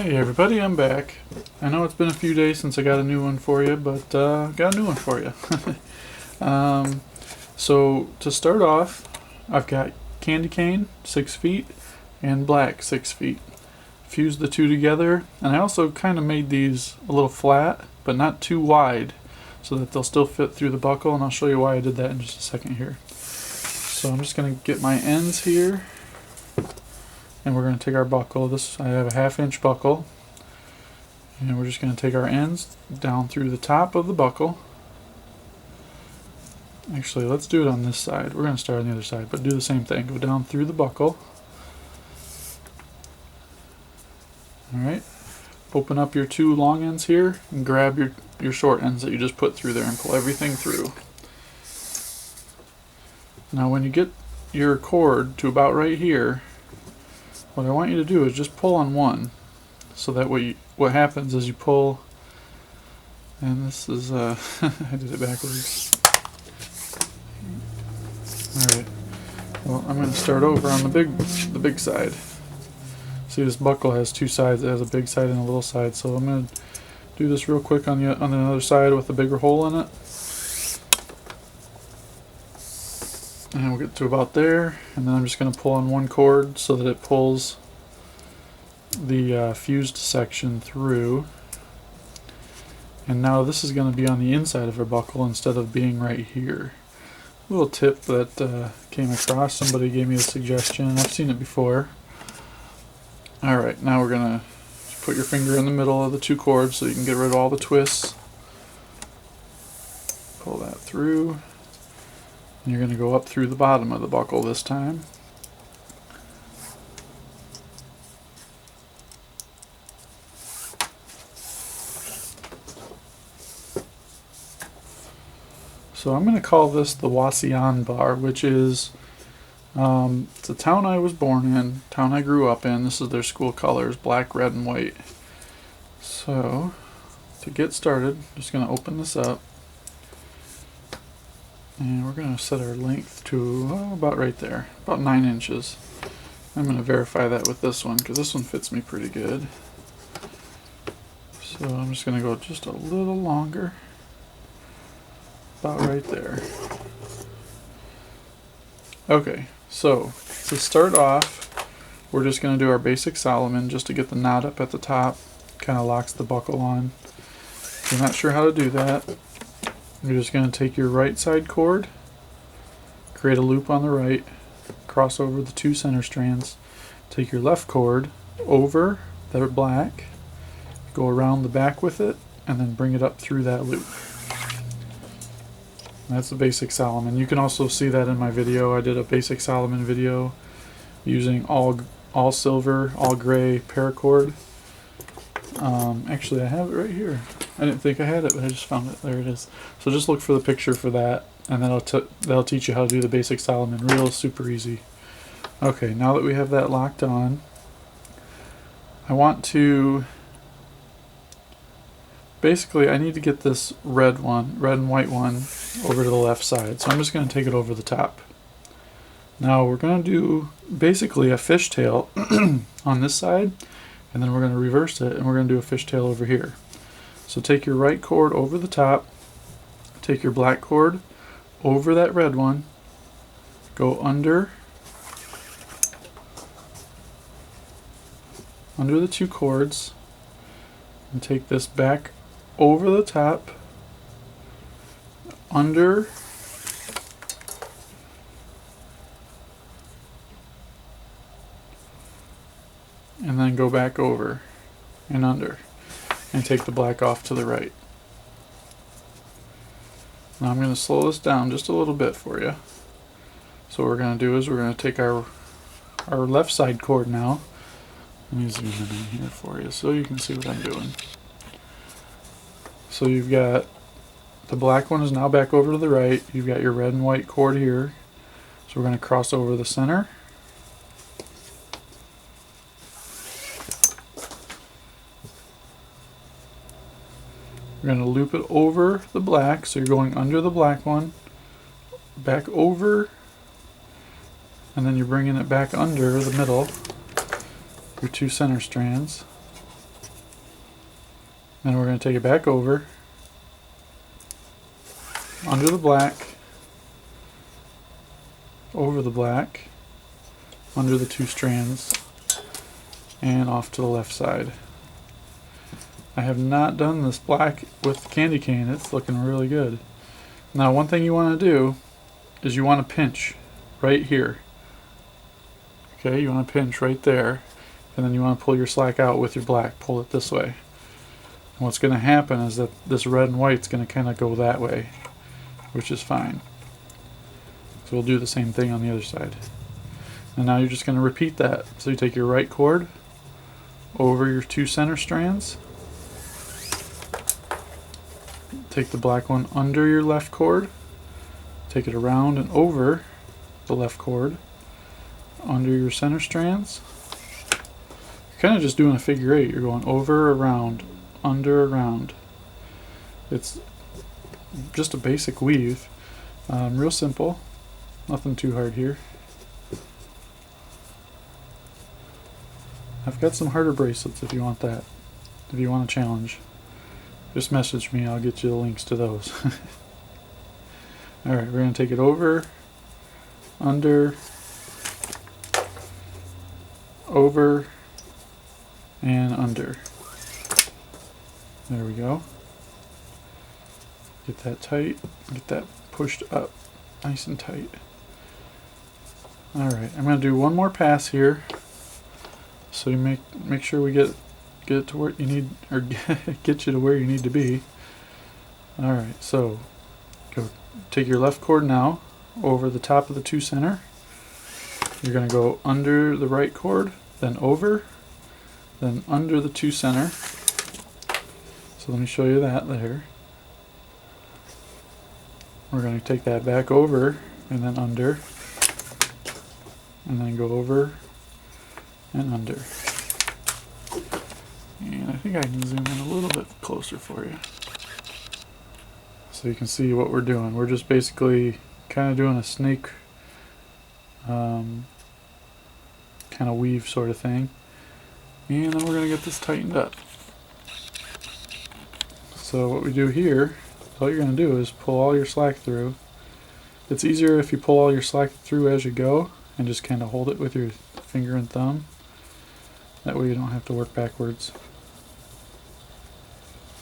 Hey everybody, I'm back. I know it's been a few days since I got a new one for you, but got a new one for you. So to start off, I've got candy cane 6 feet and black 6 feet. Fused the two together, and I also kind of made these a little flat, but not too wide, so that they'll still fit through the buckle, and I'll show you why I did that in just a second here. So I'm just going to get my ends here. And we're going to take our buckle. I have a 1/2 inch buckle, and we're just going to take our ends down through the top of the buckle. Actually, let's do it on this side. We're going to start on the other side, but do the same thing. Go down through the buckle. Alright, open up your two long ends here and grab your short ends that you just put through there and pull everything through. Now when you get your cord to about right here, what I want you to do is just pull on one, so that what happens is you pull, and this is I did it backwards. Alright, well I'm going to start over on the big side. See, this buckle has two sides. It has a big side and a little side, so I'm going to do this real quick on the other side with a bigger hole in it. And we'll get to about there, and then I'm just going to pull on one cord so that it pulls the fused section through. And now this is going to be on the inside of our buckle instead of being right here. A little tip that came across, somebody gave me a suggestion, I've seen it before. Alright, now we're going to put your finger in the middle of the two cords so you can get rid of all the twists. Pull that through. And you're going to go up through the bottom of the buckle this time. So I'm going to call this the Wauseon bar, which is it's a town I was born in, town I grew up in. This is their school colors, black, red, and white. So to get started, I'm just going to open this up. And we're going to set our length to about right there, about 9 inches. I'm going to verify that with this one, because this one fits me pretty good. So I'm just going to go just a little longer, about right there. Okay, so to start off, we're just going to do our basic Solomon just to get the knot up at the top. Kind of locks the buckle on. If you're not sure how to do that, you're just going to take your right side cord, create a loop on the right, cross over the two center strands, take your left cord over the black, go around the back with it, and then bring it up through that loop. That's the basic Solomon. You can also see that in my video. I did a basic Solomon video using all silver, all gray paracord. Actually, I have it right here. I didn't think I had it, but I just found it. There it is. So just look for the picture for that, and that'll teach you how to do the basic Solomon. Real super easy. Okay, now that we have that locked on, I want to basically I need to get this red and white one over to the left side. So I'm just going to take it over the top. Now we're going to do basically a fishtail on this side, and then we're going to reverse it, and we're going to do a fishtail over here. So take your right cord over the top, take your black cord over that red one, go under the two cords, and take this back over the top, under, and then go back over and under. And take the black off to the right. Now I'm going to slow this down just a little bit for you. So what we're going to do is we're going to take our left side cord now. Let me zoom in here for you so you can see what I'm doing. So you've got the black one is now back over to the right. You've got your red and white cord here. So we're going to cross over the center. We're going to loop it over the black, so you're going under the black one, back over, and then you're bringing it back under the middle, your two center strands. Then we're going to take it back over, under the black, over the black, under the 2 strands, and off to the left side. I have not done this black with candy cane. It's looking really good. Now one thing you want to do is you want to pinch right here. Okay, you want to pinch right there, and then you want to pull your slack out with your black. Pull it this way. And what's going to happen is that this red and white's going to kind of go that way, which is fine. So we'll do the same thing on the other side. And now you're just going to repeat that. So you take your right cord over your 2 center strands, take the black one under your left cord, take it around and over the left cord, under your center strands. You're kind of just doing a figure 8. You're going over, around, under, around. It's just a basic weave. Real simple. Nothing too hard here. I've got some harder bracelets if you want that. If you want a challenge, just message me. I'll get you the links to those. Alright, we're going to take it over, under, over, and under. There we go. Get that tight. Get that pushed up nice and tight. Alright, I'm going to do one more pass here. So you make sure we get it to where you need, or get you to where you need to be. Alright, so go take your left cord now over the top of the 2 center. You're going to go under the right cord, then over, then under the 2 center. So let me show you that there. We're going to take that back over and then under, and then go over and under. And I think I can zoom in a little bit closer for you so you can see what we're doing. We're just basically kind of doing a snake kind of weave sort of thing, and then we're going to get this tightened up. So what we do here, all you're going to do is pull all your slack through. It's easier if you pull all your slack through as you go and just kind of hold it with your finger and thumb. That way you don't have to work backwards.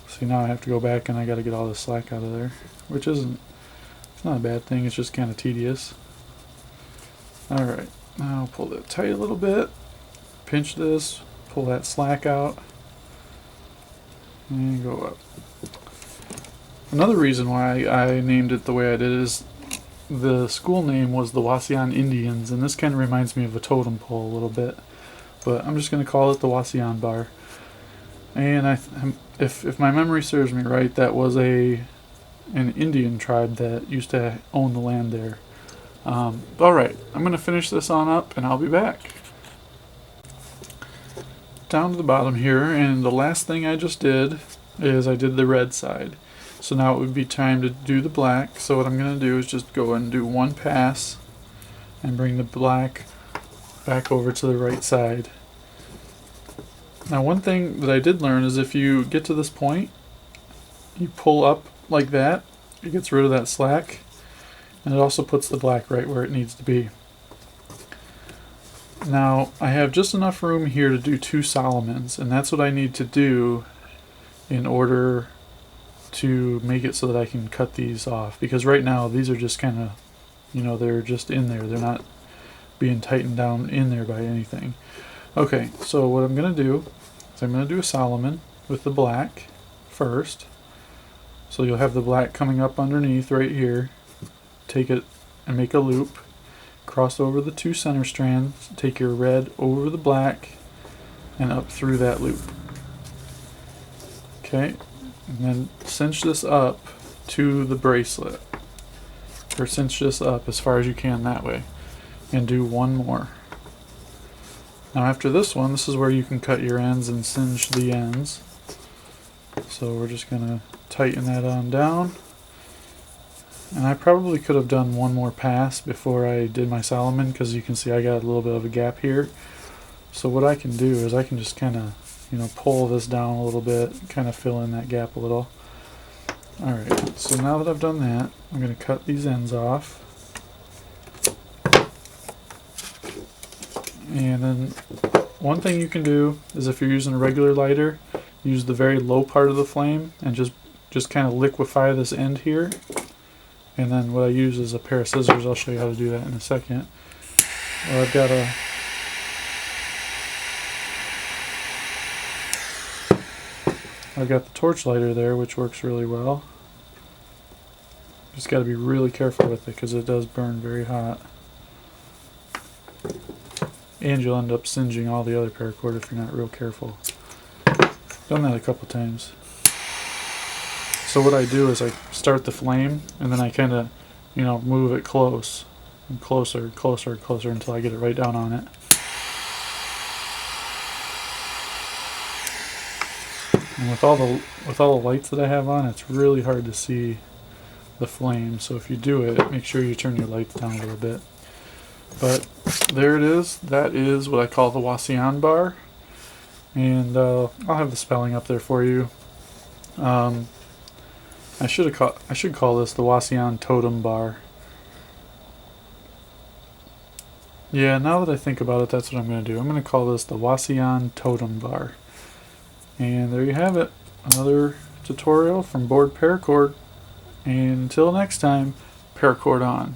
See, now I have to go back and I got to get all the slack out of there, which it's not a bad thing, it's just kind of tedious. Alright, now pull that tight a little bit, pinch this, pull that slack out, and go up. Another reason why I named it the way I did is the school name was the Wauseon Indians, and this kind of reminds me of a totem pole a little bit. But I'm just going to call it the Wauseon bar. And if my memory serves me right, that was an Indian tribe that used to own the land there. Alright, I'm going to finish this on up and I'll be back. Down to the bottom here, and the last thing I just did is I did the red side. So now it would be time to do the black. So what I'm going to do is just go and do one pass and bring the black back over to the right side. Now one thing that I did learn is if you get to this point, you pull up like that, it gets rid of that slack, and it also puts the black right where it needs to be. Now I have just enough room here to do 2 Solomons, and that's what I need to do in order to make it so that I can cut these off, because right now these are just kind of, you know, they're just in there, they're not being tightened down in there by anything. Okay, so what I'm going to do is I'm going to do a Solomon with the black first. So you'll have the black coming up underneath right here. Take it and make a loop. Cross over the 2 center strands. Take your red over the black and up through that loop. Okay, and then cinch this up to the bracelet. Or cinch this up as far as you can that way. And do one more. Now after this one, this is where you can cut your ends and singe the ends. So we're just going to tighten that on down. And I probably could have done one more pass before I did my Solomon, because you can see I got a little bit of a gap here. So what I can do is I can just kind of pull this down a little bit, kind of fill in that gap a little. Alright, so now that I've done that, I'm going to cut these ends off. And then one thing you can do is, if you're using a regular lighter, use the very low part of the flame and just kind of liquefy this end here. And then what I use is a pair of scissors. I'll show you how to do that in a second. Well, I've got the torch lighter there, which works really well. Just got to be really careful with it because it does burn very hot. And you'll end up singeing all the other paracord if you're not real careful. Done that a couple times. So what I do is I start the flame and then I kind of, move it close and closer and closer and closer until I get it right down on it. And with all the lights that I have on, it's really hard to see the flame. So if you do it, make sure you turn your lights down a little bit. But there it is. That is what I call the Wauseon bar. And I'll have the spelling up there for you. I should call this the Wauseon Totem bar. Yeah, now that I think about it, that's what I'm going to do. I'm going to call this the Wauseon Totem bar. And there you have it. Another tutorial from BoredParacord. And until next time, paracord on.